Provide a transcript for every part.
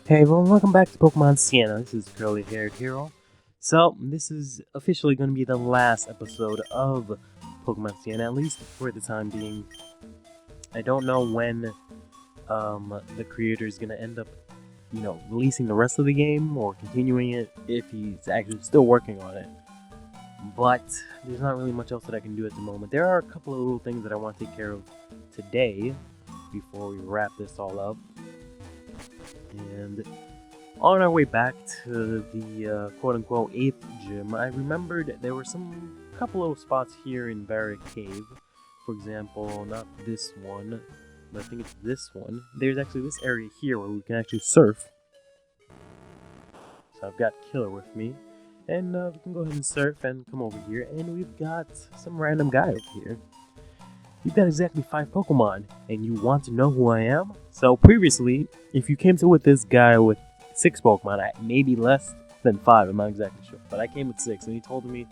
Hey everyone, welcome back to Pokemon Sienna. This is CurlyHairedHero. So, this is officially going to be the last episode of Pokemon Sienna, at least for the time being. I don't know when the creator is going to end up, releasing the rest of the game or continuing it, if he's actually still working on it. But there's not really much else that I can do at the moment. There are a couple of little things that I want to take care of today before we wrap this all up. And on our way back to the quote-unquote 8th gym, I remembered there were a couple little spots here in Barrack Cave. For example, not this one, but I think it's this one. There's actually this area here where we can actually surf. So I've got Killer with me, and we can go ahead and surf and come over here, and we've got some random guy over here. You've got exactly 5 Pokemon, and you want to know who I am? So previously, if you came to with this guy with 6 Pokemon, maybe less than 5, I'm not exactly sure, but I came with 6, and he told me,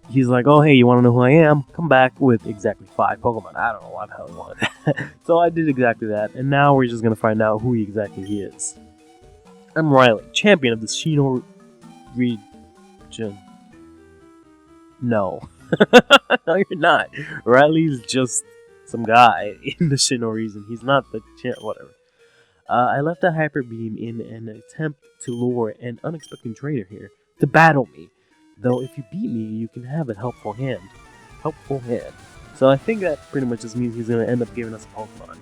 he's like, oh hey, you want to know who I am? Come back with exactly 5 Pokemon. I don't know why the hell he wanted that. So I did exactly that, and now we're just going to find out who exactly he is. I'm Riley, champion of the Sinnoh region. No. No, you're not. Riley's just some guy in the Sinnoh region. He's not the champ. Whatever. I left a Hyper Beam in an attempt to lure an unexpected trainer here to battle me. Though if you beat me, you can have a helpful hand. Helpful hand. So I think that pretty much just means he's gonna end up giving us a Pokemon.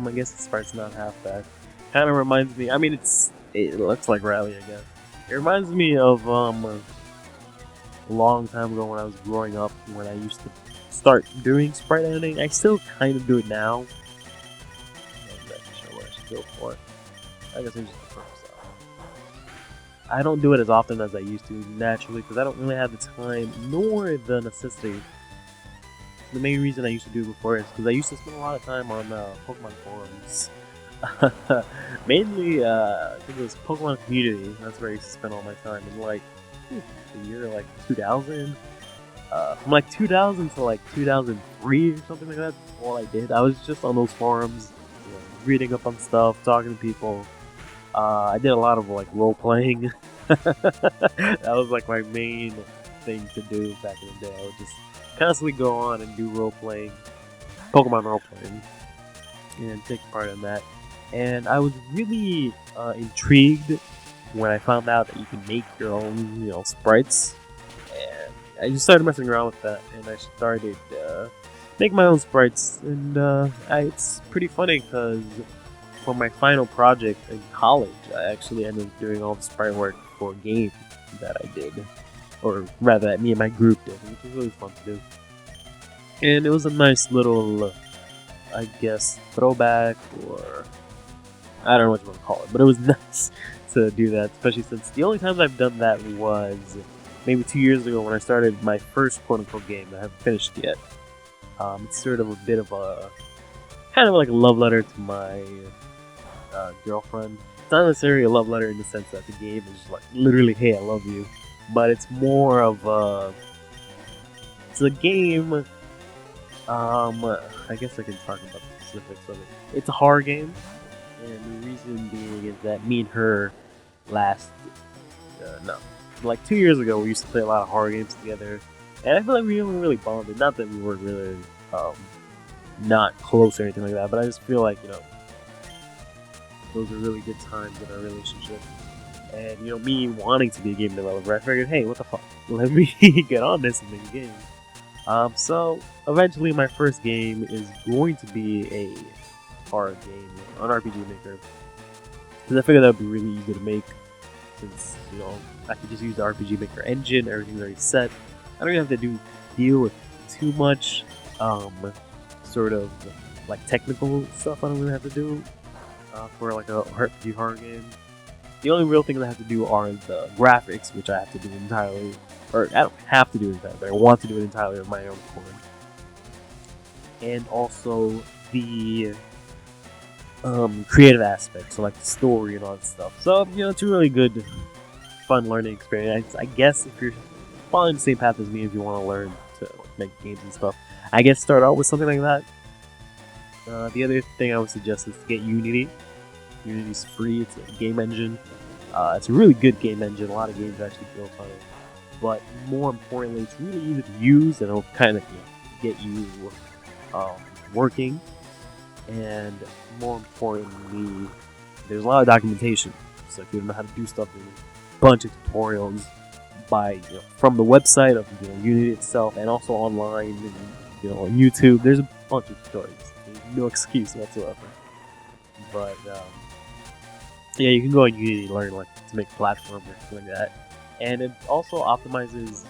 I guess this part's not half bad. Kind of reminds me. I mean, it looks like Riley, I guess. It reminds me of a long time ago when I was growing up, when I used to start doing sprite editing. I still kind of do it now. I'm not exactly sure what I should go for. I guess I just prefer stuff. I don't do it as often as I used to, naturally, because I don't really have the time nor the necessity. The main reason I used to do it before is because I used to spend a lot of time on Pokemon forums. Mainly, I think it was Pokemon Community. That's where I used to spend all my time. And the year like 2000, from like 2000 to like 2003 or something like that. That's all I did. I was just on those forums, reading up on stuff, talking to people. I did a lot of like role playing. That was like my main thing to do back in the day. I would just constantly go on and do role playing, Pokemon role playing, and take part in that. And I was really intrigued when I found out that you can make your own, sprites. And I just started messing around with that, and I started making my own sprites. And it's pretty funny because for my final project in college, I actually ended up doing all the sprite work for a game that I did, or rather, that me and my group did, which was really fun to do. And it was a nice little, I guess, throwback, or I don't know what you want to call it, but it was nice to do that, especially since the only times I've done that was maybe 2 years ago when I started my first quote-unquote game that I haven't finished yet. It's sort of a bit of a, kind of like a love letter to my girlfriend. It's not necessarily a love letter in the sense that the game is just like, literally, hey, I love you. But it's more of a, it's a game, I guess I can talk about the specifics of it. It's a horror game. And the reason being is that me and her like 2 years ago, we used to play a lot of horror games together. And I feel like we only really bonded. Not that we were really not close or anything like that, but I just feel like, those are really good times in our relationship. And, me wanting to be a game developer, I figured, hey, what the fuck? Let me get on this and make a game. So, eventually my first game is going to be a horror game on RPG Maker, because I figured that would be really easy to make, since I could just use the RPG Maker engine, everything's already set. I don't even have to deal with too much sort of like technical stuff. I don't really have to do for like a RPG horror game. The only real things I have to do are the graphics, which I have to do entirely, or I don't have to do it entirely, but I want to do it entirely on my own accord, and also the creative aspects, so like the story and all that stuff. So it's a really good, fun learning experience. I guess if you're following the same path as me, if you want to learn to make games and stuff, I guess start out with something like that. The other thing I would suggest is to get Unity. Unity's free. It's a game engine. It's a really good game engine. A lot of games are actually built on it. But more importantly, it's really easy to use, and it'll kind of get you working. And more importantly, there's a lot of documentation. So if you don't know how to do stuff, there's a bunch of tutorials from the website of Unity itself, and also online, and on YouTube. There's a bunch of tutorials. There's no excuse whatsoever. But yeah, you can go on Unity and learn to make platforms or something like that. And it also optimizes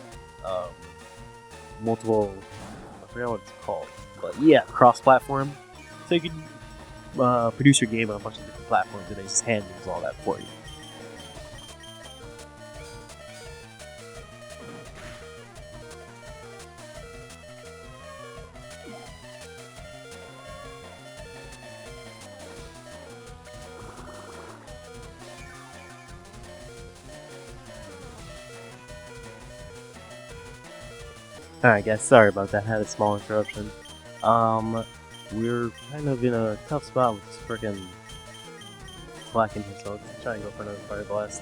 multiple, I forgot what it's called, but yeah, cross-platform. So you can produce your game on a bunch of different platforms, and it just handles all that for you. Alright guys, sorry about that, I had a small interruption. We're kind of in a tough spot with this frickin' black in here, so let's try and go for another fire blast.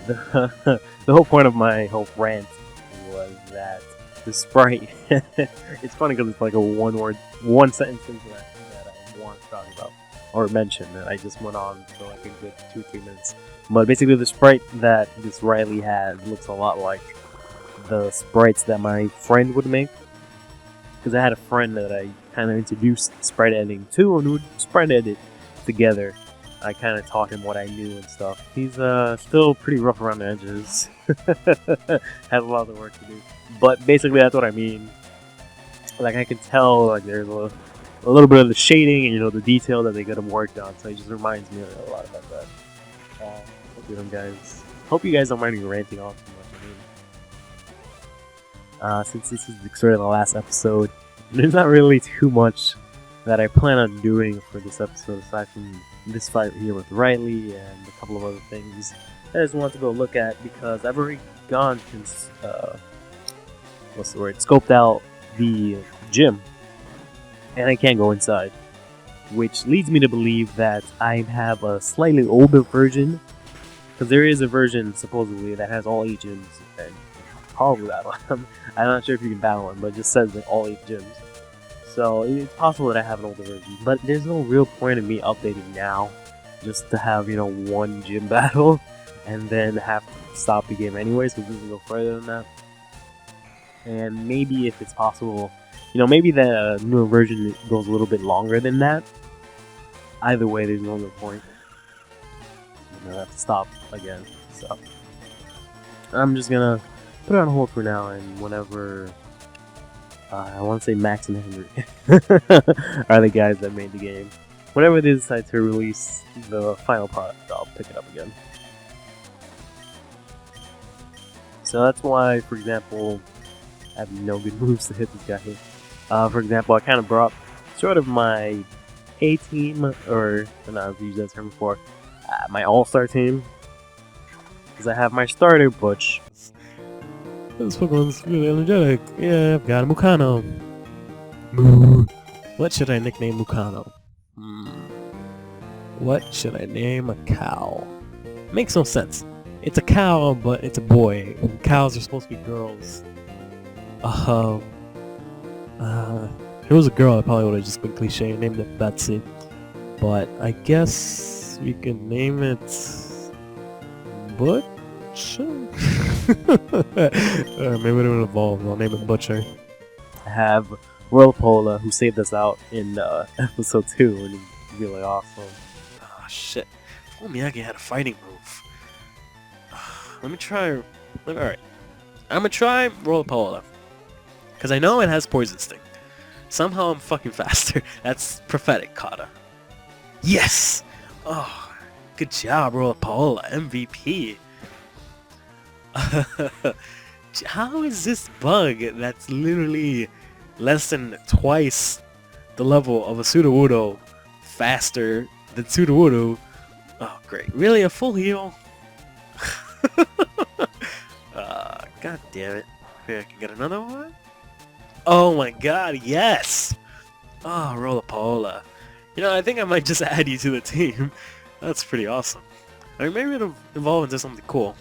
The whole point of my whole rant was that the sprite, it's funny because it's like a one sentence thing that I want to talk about, or mention, and I just went on for like a good 2-3 minutes. But basically the sprite that this Riley had looks a lot like the sprites that my friend would make, because I had a friend that I kind of introduced sprite editing to, and we would sprite edit together. I kind of taught him what I knew and stuff. He's still pretty rough around the edges. Has a lot of work to do, but basically that's what I mean. Like I can tell, like there's a little bit of the shading and the detail that they got him worked on. So it just reminds me a lot about that. Hope you guys. Hope you guys don't mind me ranting off too much. Since this is sort of the last episode, there's not really too much that I plan on doing for this episode aside from this fight here with Riley and a couple of other things I just wanted to go look at, because I've already gone and scoped out the gym, and I can't go inside, which leads me to believe that I have a slightly older version, because there is a version supposedly that has all 8 gyms, and probably battle them. I'm not sure if you can battle them, but it just says like all 8 gyms. So it's possible that I have an older version, but there's no real point in me updating now, just to have one gym battle, and then have to stop the game anyways, because we can go further than that. And maybe if it's possible, maybe the newer version goes a little bit longer than that. Either way, there's no real point. I have to stop again. So I'm just gonna put it on hold for now, and whenever I want to say Max and Henry are the guys that made the game. Whenever they decide to release the final product, I'll pick it up again. So that's why, for example, I have no good moves to hit this guy here. For example, I kind of brought sort of my A team, or I've used that term before, my all-star team, because I have my starter Butch. This Pokemon's really energetic. Yeah, I've got a Mukano. Moo. What should I nickname Mukano? What should I name a cow? Makes no sense. It's a cow, but it's a boy. And cows are supposed to be girls. If it was a girl, I probably would have just been cliche and named it Betsy. But I guess we can name it Butch? Maybe it will evolve. I'll name it Butcher. I have Whirlpola, who saved us out in episode 2, and he's really awesome. Oh shit. If only Miyagi had a fighting move. Let me try. Alright. I'm gonna try Whirlpola, because I know it has Poison Sting. Somehow I'm fucking faster. That's prophetic, Kata. Yes! Oh, good job, Whirlpola. MVP. How is this bug that's literally less than twice the level of a Sudowoodo faster than Sudowoodo? Oh, great. Really? A full heal? God damn it. Maybe I can get another one? Oh my god, yes! Oh, Rollipola. You know, I think I might just add you to the team. That's pretty awesome. I mean, maybe it'll evolve into something cool.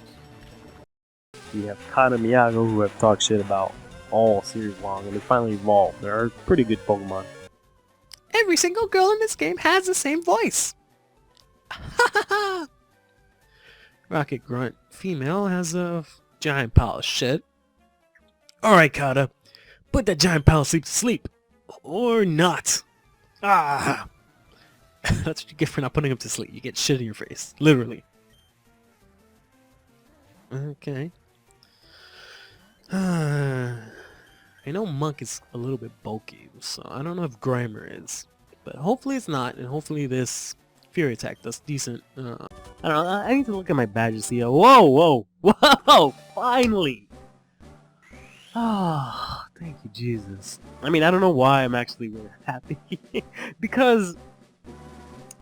We have Kana and Miyagi, who have talked shit about all series long, and they finally evolved. They're pretty good Pokemon. Every single girl in this game has the same voice. Rocket Grunt female has a giant pile of shit. Alright, Kata. Put that giant pile of sleep to sleep. Or not. Ah! That's what you get for not putting him to sleep. You get shit in your face. Literally. Okay. I know Monk is a little bit bulky, so I don't know if Grimer is. But hopefully it's not, and hopefully this Fury Attack does decent. I don't know, I need to look at my badges see. Whoa, whoa, whoa! Finally! Ah, thank you, Jesus. I mean, I don't know why I'm actually really happy. Because,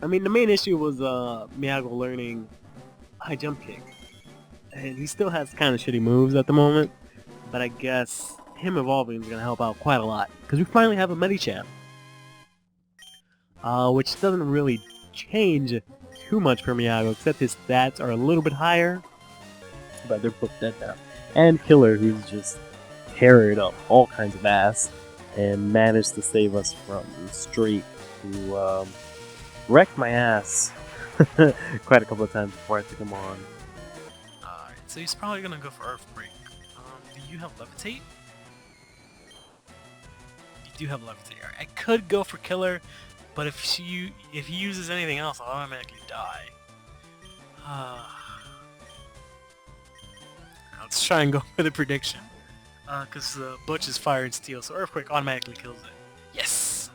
I mean, the main issue was Miyagi learning high jump kick. And he still has kind of shitty moves at the moment. But I guess him evolving is going to help out quite a lot. Because we finally have a Medicham. Which doesn't really change too much for Miyagi, except his stats are a little bit higher. But they're both dead now. And Killer, who's just carried up all kinds of ass and managed to save us from Streak, who wrecked my ass quite a couple of times before I took him on. Alright, so he's probably going to go for Earthquake. Do you have Levitate? You do have Levitate. Right. I could go for Killer, but if he uses anything else, I'll automatically die. Let's try and go for the prediction. Because Butch is Fire and Steel, so Earthquake automatically kills it. Yes!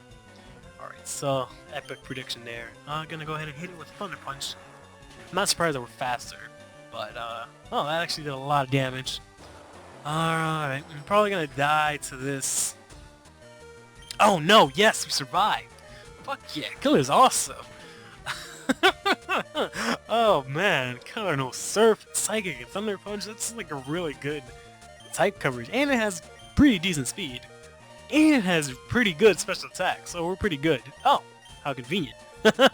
Alright, so epic prediction there. Gonna go ahead and hit it with Thunder Punch. I'm not surprised that we're faster, but oh, that actually did a lot of damage. Alright, I'm probably gonna die to this. Oh no, yes, we survived! Fuck yeah, Killer's awesome! Oh man, Killer no Surf, Psychic, and Thunder Punch, that's like a really good type coverage, and it has pretty decent speed, and it has pretty good special attack, so we're pretty good. Oh, how convenient. So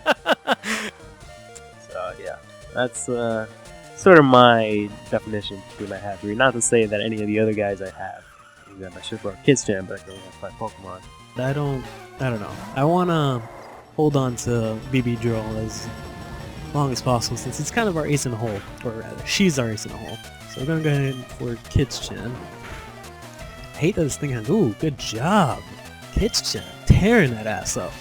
yeah, that's sort of my definition between my hat 3. Not to say that any of the other guys I have, I should for a Kids Jam, but I can only have 5 Pokemon. I don't know. I wanna hold on to BB Drill as long as possible, since it's kind of our ace in the hole, or rather, she's our ace in the hole. So we're gonna go ahead for Kids Chan. I hate that this thing has. Ooh, good job, Kids Chan, tearing that ass up.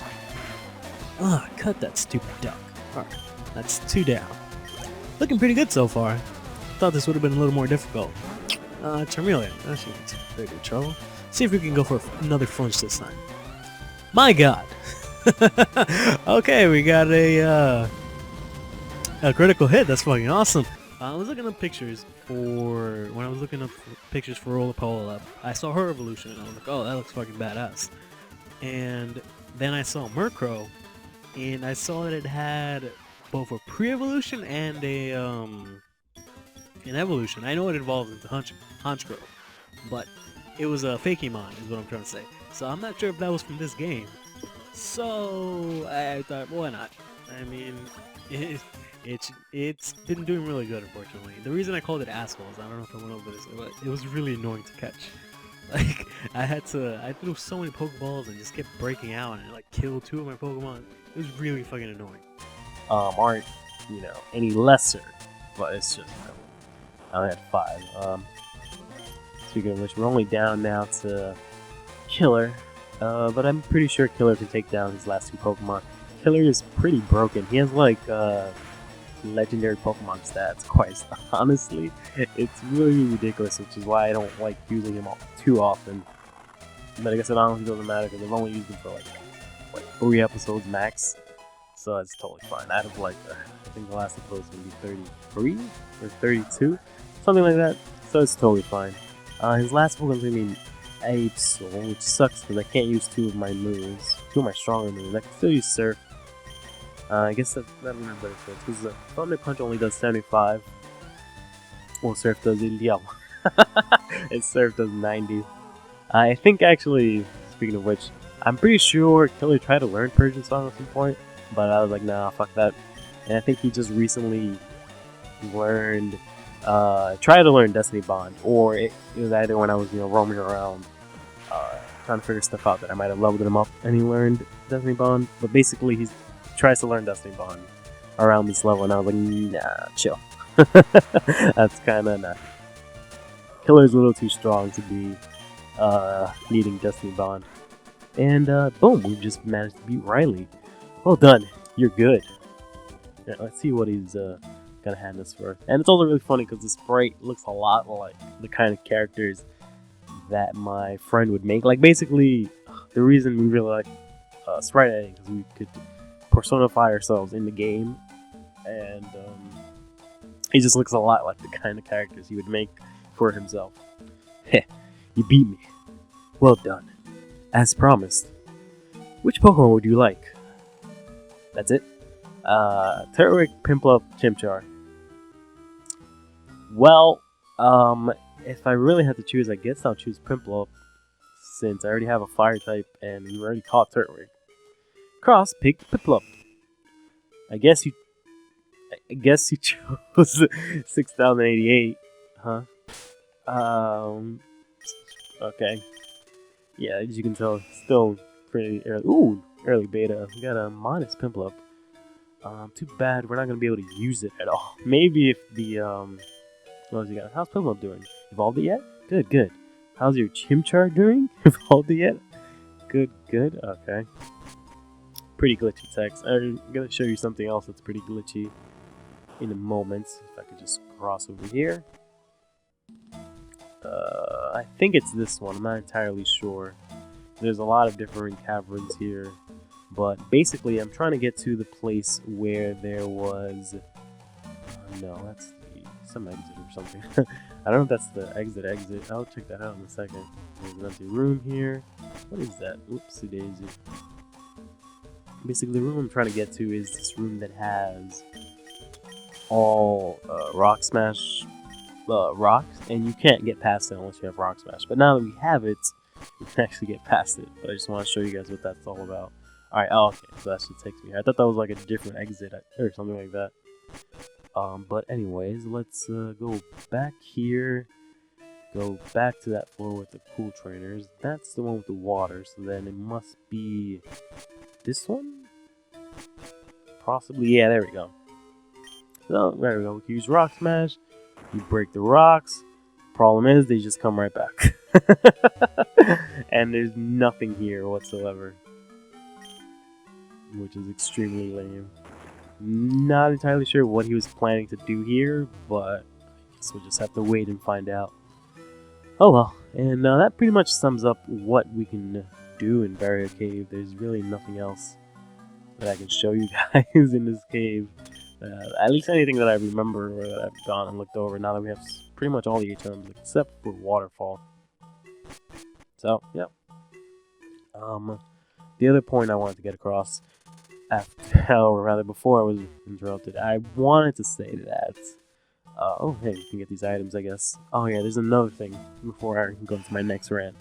Ah, cut that stupid duck. Alright, that's 2 down. Looking pretty good so far. Thought this would have been a little more difficult. Charmeleon, that shouldn't be very good trouble. See if we can go for another flinch this time. My God. Okay, we got a critical hit. That's fucking awesome. I was looking up pictures for Roller Polo. I saw her evolution and I was like, oh, that looks fucking badass. And then I saw Murkrow, and I saw that it had both a pre-evolution and an evolution. I know it evolved into Honchkrow, but it was a Fakemon, is what I'm trying to say. So I'm not sure if that was from this game. So I thought, well, why not? I mean, it's been doing really good, unfortunately. The reason I called it Asshole is I don't know if I went over this, but it was really annoying to catch. Like, I threw so many Pokeballs and just kept breaking out and like killed 2 of my Pokemon. It was really fucking annoying. Aren't, any lesser, but it's just, I only had 5. Speaking of which, we're only down now to Killer, but I'm pretty sure Killer can take down his last 2 Pokemon. Killer is pretty broken. He has like legendary Pokemon stats, quite honestly. It's really ridiculous, which is why I don't like using him too often. But I guess it honestly doesn't matter because I've only used him for like 3 episodes max. So it's totally fine. Out of like, I think the last episode is going to be 33 or 32, something like that. So it's totally fine. His last Pokemon is going to be Absol, which sucks because I can't use 2 of my moves, 2 of my stronger moves. I can still use Surf. I guess that's not better sense because Thunder Punch only does 75. Well, Surf does 80. And Surf does 90. I think actually, speaking of which, I'm pretty sure Killer tried to learn Persian song at some point, but I was like, nah, fuck that. And I think he just recently learned, tried to learn Destiny Bond, or it was either when I was, roaming around, trying to figure stuff out that I might have leveled him up and he learned Destiny Bond. But basically, he tries to learn Destiny Bond around this level, and I was like, nah, chill. That's kind of nah. Killer's a little too strong to be needing Destiny Bond. And boom, we just managed to beat Riley. Well done, you're good. Yeah, let's see what he's gonna hand us for. And it's also really funny because the sprite looks a lot like the kind of characters that my friend would make. Like, basically, the reason we really like sprite editing is we could personify ourselves in the game, and he just looks a lot like the kind of characters he would make for himself. Heh, you beat me. Well done. As promised. Which Pokemon would you like? That's it? Turtwig, Piplup, Chimchar. Well, if I really had to choose, I guess I'll choose Piplup, since I already have a fire type and we already caught Turtwig. Cross picked Piplup. I guess you chose 6088, huh? Okay. Yeah, as you can tell, still pretty early. Ooh, early beta. We got a minus Piplup. Too bad we're not gonna be able to use it at all. Maybe if the what else you got? How's Piplup doing? Evolved it yet? Good, good. How's your Chimchar doing? Evolved it yet? Good, good. Okay. Pretty glitchy text. I'm gonna show you something else that's pretty glitchy in a moment. If I could just cross over here. I think it's this one. I'm not entirely sure. There's a lot of different caverns here, but basically I'm trying to get to the place where there was... no, that's some exit or something. I don't know if that's the exit. I'll check that out in a second. There's an empty room here. What is that? Oopsie daisy. Basically, the room I'm trying to get to is this room that has all Rock Smash rocks, and you can't get past it unless you have Rock Smash. But now that we have it, we can actually get past it. But I just want to show you guys what that's all about. Alright, okay, so that should take me here. I thought that was like a different exit or something like that. But anyways, let's go back here. Go back to that floor with the cool trainers. That's the one with the water, so then it must be this one? Possibly, yeah, there we go. So, there we go. We can use Rock Smash. You break the rocks. Problem is, they just come right back. And there's nothing here whatsoever. Which is extremely lame. Not entirely sure what he was planning to do here, but I guess we'll just have to wait and find out. Oh well, and that pretty much sums up what we can do in Barrier Cave. There's really nothing else that I can show you guys in this cave. At least anything that I remember or that I've gone and looked over now that we have pretty much all the HMs except for Waterfall. So, yeah. The other point I wanted to get across before I was interrupted, I wanted to say that, oh hey, you can get these items, I guess. Oh yeah, there's another thing before I go into my next rant.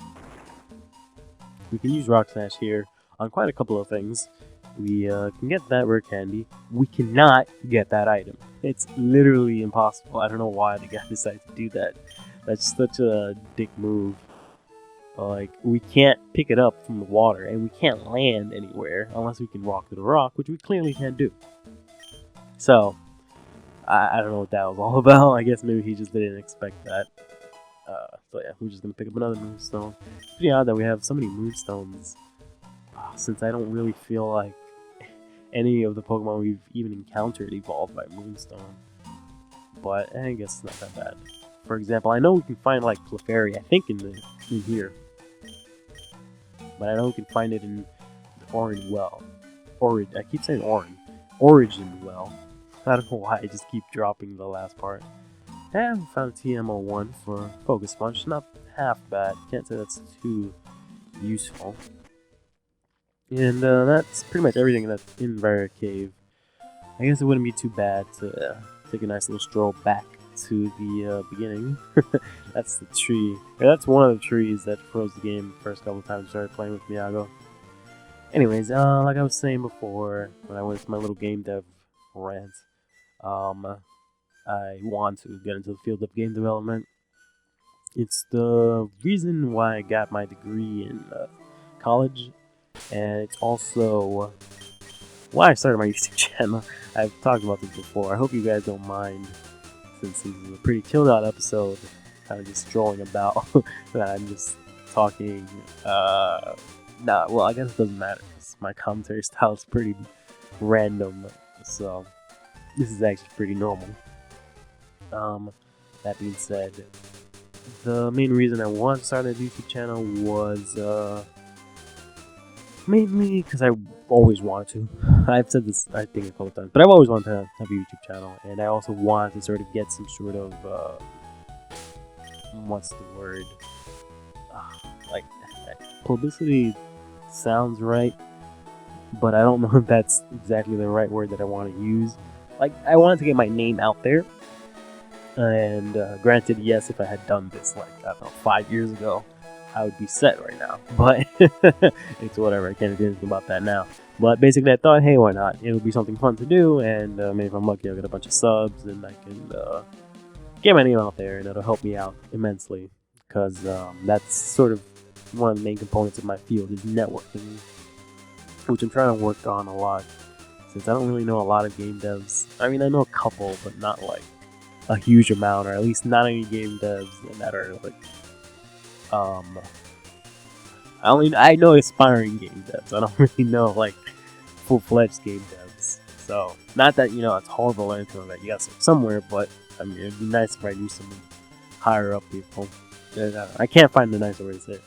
We can use Rock Smash here on quite a couple of things. We can get that rare candy. We cannot get that item. It's literally impossible. I don't know why the guy decided to do that. That's such a dick move. Like, we can't pick it up from the water, and we can't land anywhere unless we can walk to the rock, which we clearly can't do. So, I don't know what that was all about. I guess maybe he just didn't expect that. So yeah, we're just gonna pick up another moonstone. It's pretty odd that we have so many moonstones, since I don't really feel like any of the Pokemon we've even encountered evolved by moonstone. But I guess it's not that bad. For example, I know we can find like Clefairy, I think in here. But I know we can find it in the Orange Well. I keep saying Orange. Origin Well. I don't know why I just keep dropping the last part. And we found TMO1 for Focus Punch. Not half bad. Can't say that's too useful. And that's pretty much everything that's in Barrier Cave. I guess it wouldn't be too bad to take a nice little stroll back to the beginning. That's the tree. Or that's one of the trees that froze the game the first couple of times I started playing with Miyago. Anyways, like I was saying before, when I went to my little game dev rant, um, I want to get into the field of game development. It's the reason why I got my degree in college, and it's also why I started my YouTube channel. I've talked about this before. I hope you guys don't mind, since this is a pretty chilled out episode, kind of just strolling about, that I'm just talking. Well, I guess it doesn't matter, 'cause my commentary style is pretty random, so this is actually pretty normal. That being said, the main reason I wanted to start a YouTube channel was mainly because I always wanted to. I've said this, I think, a couple times, but I've always wanted to have a YouTube channel, and I also wanted to sort of get some sort of what's the word? Like, publicity sounds right, but I don't know if that's exactly the right word that I want to use. Like, I wanted to get my name out there. And granted, yes, if I had done this like, I don't know, 5 years ago, I would be set right now. But it's whatever, I can't do anything about that now. But basically I thought, hey, why not? It would be something fun to do, and maybe if I'm lucky I'll get a bunch of subs, and I can get my name out there, and it'll help me out immensely. Because that's sort of one of the main components of my field, is networking, which I'm trying to work on a lot, since I don't really know a lot of game devs. I mean, I know a couple, but not like a huge amount, or at least not any game devs that are like I know aspiring game devs. I don't really know like full-fledged game devs. So not that it's horrible or anything like that. You got to start somewhere, but I mean it'd be nice if I knew some higher up people. I can't find the nicer way to say it.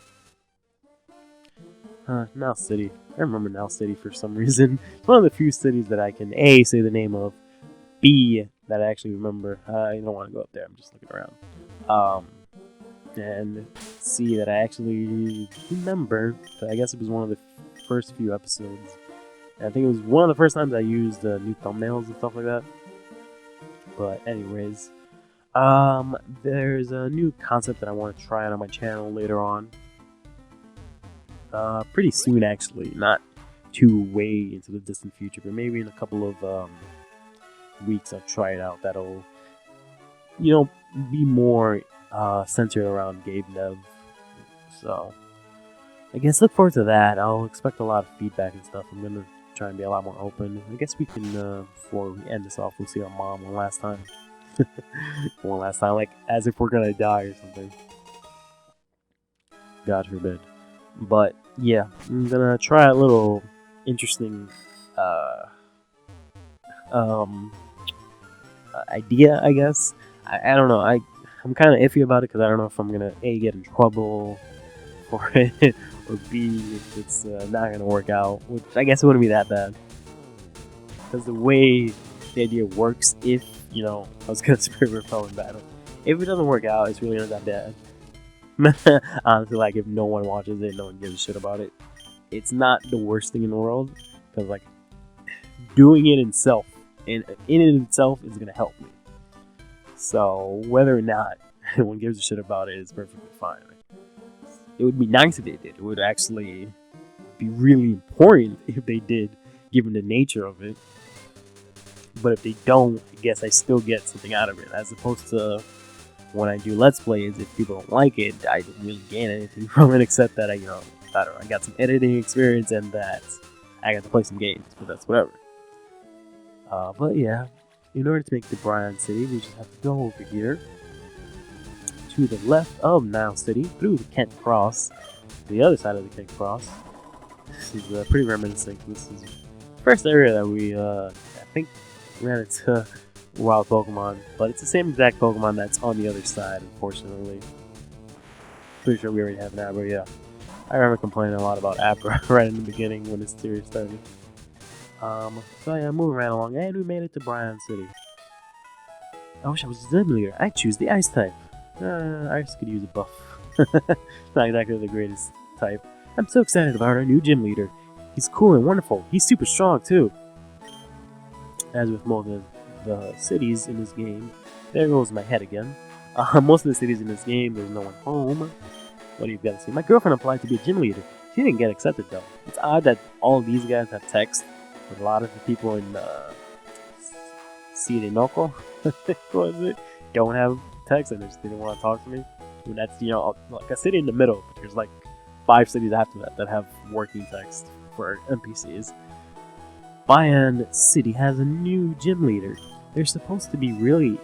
Now City. I remember Now City for some reason. It's one of the few cities that I can A, say the name of, B, that I actually remember. I don't want to go up there, I'm just looking around. And C, that I actually remember. But I guess it was one of the first few episodes. And I think it was one of the first times I used new thumbnails and stuff like that. But anyways, there's a new concept that I want to try out on my channel later on. Pretty soon, actually. Not too way into the distant future, but maybe in a couple of weeks I'll try it out. That'll be more centered around game dev. So I guess look forward to that. I'll expect a lot of feedback and stuff. I'm gonna try and be a lot more open. I guess we can before we end this off, we'll see our mom one last time. One last time, like as if we're gonna die or something, God forbid. But yeah, I'm gonna try a little interesting idea, I guess. I don't know. I'm kind of iffy about it because I don't know if I'm gonna A, get in trouble for it, or B, if it's not gonna work out, which I guess it wouldn't be that bad. Because the way the idea works, if I was gonna spirit repellent battle, if it doesn't work out, it's really not that bad. Honestly, like if no one watches it, no one gives a shit about it, it's not the worst thing in the world. Because like doing it in itself is gonna help me. So whether or not anyone gives a shit about it is perfectly fine. It would be nice if they did. It would actually be really important if they did, given the nature of it. But if they don't, I guess I still get something out of it, as opposed to when I do Let's Plays. If people don't like it, I don't really gain anything from it, except that I got some editing experience and that I got to play some games. But that's whatever. But yeah, in order to make the Bryan City, we just have to go over here to the left of Now City, through the Kent Cross, to the other side of the Kent Cross. This is pretty reminiscent. This is the first area that we, I think, ran into wild Pokemon, but it's the same exact Pokemon that's on the other side, unfortunately. Pretty sure we already have an Abra, yeah. I remember complaining a lot about Abra right in the beginning when this series started. So yeah, moving right along, and we made it to Bryan City. I wish I was a Gym leader. I'd choose the Ice type. Ice could use a buff. Not exactly the greatest type. I'm so excited about our new gym leader. He's cool and wonderful. He's super strong too. As with most of the cities in this game, there goes my head again. Most of the cities in this game, there's no one home. What do you got to see? My girlfriend applied to be a gym leader. He didn't get accepted though. It's odd that all these guys have text, but a lot of the people in Sienna was it don't have text and they just didn't want to talk to me. And that's like a city in the middle. But there's like 5 cities after that have working text for NPCs. Bayan City has a new gym leader. They're supposed to be really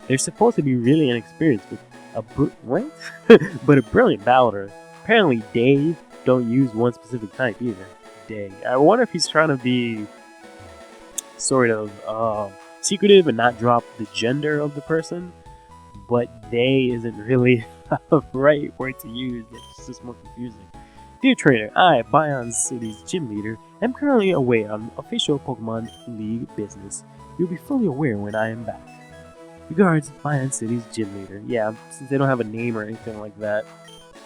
They're supposed to be really inexperienced, but a brilliant battler. Apparently, they don't use one specific type either. They. I wonder if he's trying to be sort of secretive and not drop the gender of the person, but they isn't really the right word to use. It's just more confusing. Dear trainer, I, Bayan City's gym leader, am currently away on official Pokemon League business. You'll be fully aware when I am back. Regards, Bayan City's gym leader. Yeah, since they don't have a name or anything like that.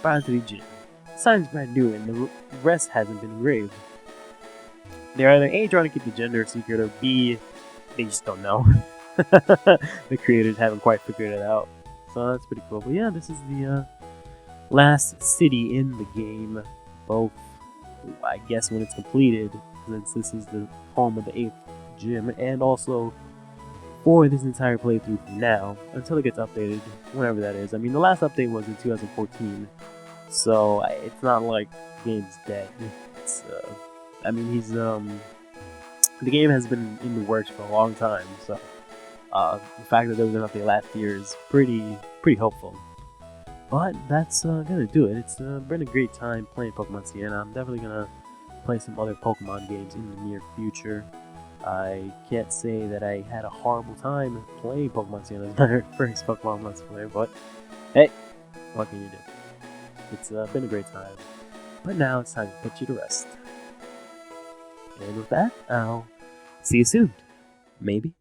Bayan City Gym. The sign's brand new and the rest hasn't been engraved. They're either A, trying to keep the gender secret, or B, they just don't know. The creators haven't quite figured it out. So that's pretty cool. But yeah, this is the last city in the game. Both, I guess, when it's completed, since this is the home of the 8th gym, and also for this entire playthrough from now until it gets updated, whenever that is. I mean, the last update was in 2014, so it's not like the game's dead. It's, I mean, the game has been in the works for a long time, so the fact that there was an update last year is pretty hopeful. But that's gonna do it. It's been a great time playing Pokemon Sienna. I'm definitely gonna play some other Pokemon games in the near future. I can't say that I had a horrible time playing Pokemon Sienna as my first Pokemon Let's Play, but hey, what can you do? It's been a great time. But now it's time to put you to rest. And with that, I'll see you soon. Maybe.